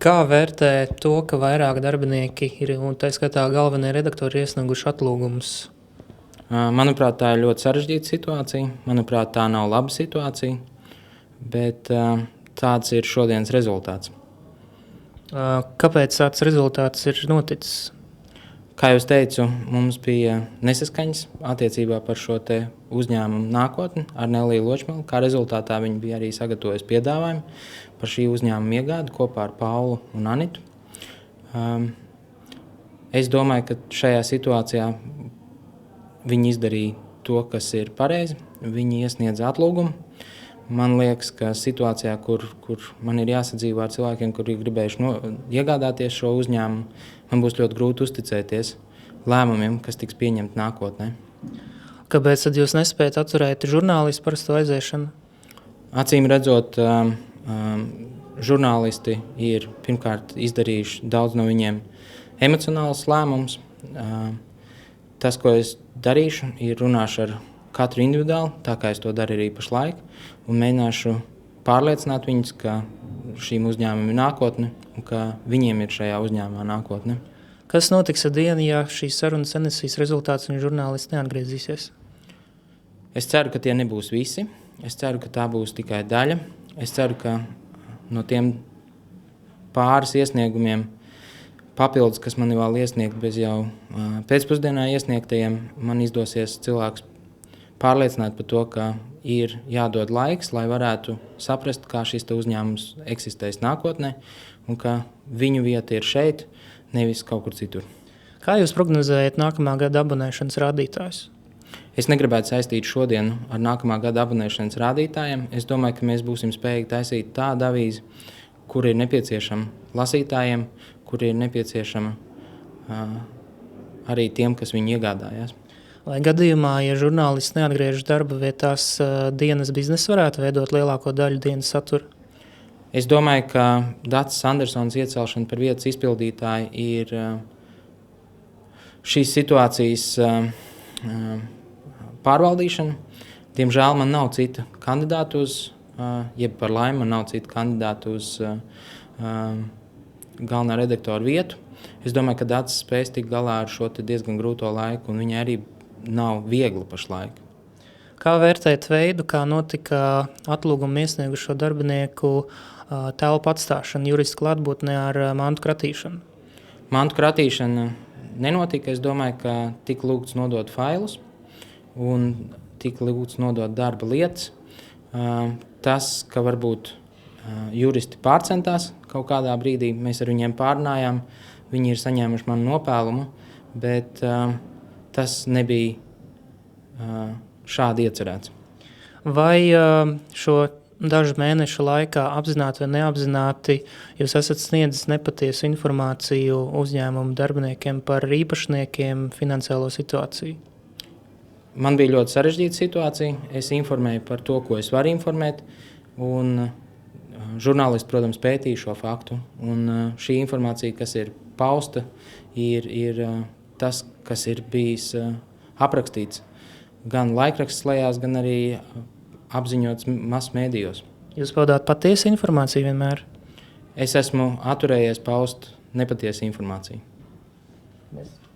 Kā vērtē to, ka vairāk darbinieki ir, un tā skatā galvenie redaktori, iesnieguši atlūgumus? Manuprāt, tā ir ļoti sarežģīta situācija. Manuprāt, tā nav laba situācija, bet tāds ir šodienas rezultāts. Kāpēc tāds rezultāts ir noticis? Kā jau teicu, mums bija nesaskaņas attiecībā par šo te uzņēmumu nākotni ar Neliju Ločmeli. Kā rezultātā viņi bija arī sagatavojuši piedāvājumu par šī uzņēmuma iegādi kopā ar Paulu un Anitu. Es domāju, ka šajā situācijā viņi izdarīja to, kas ir pareizi. Viņi iesniedza atlūgumu. Man liekas, ka situācijā, kur man ir jāsadzīvot ar cilvēkiem, kuri gribējuši iegādāties šo uzņēmumu, man būs ļoti grūti uzticēties lēmumiem, kas tiks pieņemti nākotnē. Kāpēc tad jūs nespējat atturēt žurnālistu parasto aiziešanu? Acīm redzot, žurnālisti ir pirmkārt izdarījuši daudz no viņiem emocionāls lēmums. Tas, ko es darīšu, ir runāšu ar katru individuāli, tā kā es to daru arī pašlaik, un mēģināšu pārliecināt viņus, ka šīm uzņēmumiem ir nākotne un ka viņiem ir šajā uzņēmumā nākotne. Kas notiks ar dienu, ja šīs sarunas nenesīs rezultāts un žurnālisti neatgriezīsies? Es ceru, ka tie nebūs visi. Es ceru, ka tā būs tikai daļa. Es ceru, ka no tiem pāris iesniegumiem papildus, kas man vēl iesniegt bez jau pēcpusdienā iesniegtajiem, man izdosies cilvēkus pārliecināt par to, ka ir jādod laiks, lai varētu saprast, kā šis uzņēmums eksistēs nākotnē un ka viņu vieta ir šeit, nevis kaut kur citur. Kā jūs prognozējat nākamā gada abonēšanas rādītājus? Es negribētu saistīt šodienu ar nākamā gada abonēšanas rādītājiem. Es domāju, ka mēs būsim spējīgi taisīt tādu avīzi, kur ir nepieciešama lasītājiem, kur ir nepieciešama arī tiem, kas viņu iegādājās. Vai gadījumā, ja žurnālisti neatgriežas darba vietās, dienas biznesa varētu veidot lielāko daļu dienas satura? Es domāju, ka Dacis Andersons iecelšana par vietas izpildītāju ir šīs situācijas pārvaldīšana. Diemžēl man nav cita kandidāta jeb par laimi man nav cita kandidāta uz galvenā redaktora vietu. Es domāju, ka Dacis spēs tikt galā ar šo diezgan grūto laiku, un viņai arī nav viegli pašlaik. Kā vērtēt veidu, kā notika atlūgumu iesniegušo darbinieku telpu atstāšana juristu klātbūtnē ar mantu kratīšanu? Mantu kratīšana nenotika. Es domāju, ka tika lūgts nodot failus un tika lūgts nodot darba lietas. Tas, ka varbūt juristi pārcentās kaut kādā brīdī, mēs ar viņiem pārunājām, viņi ir saņēmuši manu nopēlumu, bet tas nebija šādi iecerēts. Vai šo dažu mēnešu laikā apzināti vai neapzināti jūs esat sniedzis nepatiesu informāciju uzņēmumu darbiniekiem par īpašniekiem finansiālo situāciju? Man bija ļoti sarežģīta situācija. Es informēju par to, ko es varu informēt, un žurnālisti, protams, pētīja šo faktu. Un šī informācija, kas ir pausta, ir tas, kas ir bijis aprakstīts gan laikraksts lejās, gan arī apziņots masmēdijos. Jūs paudāt patiesu informāciju vienmēr? Es esmu atturējies paust nepatiesu informāciju. Yes.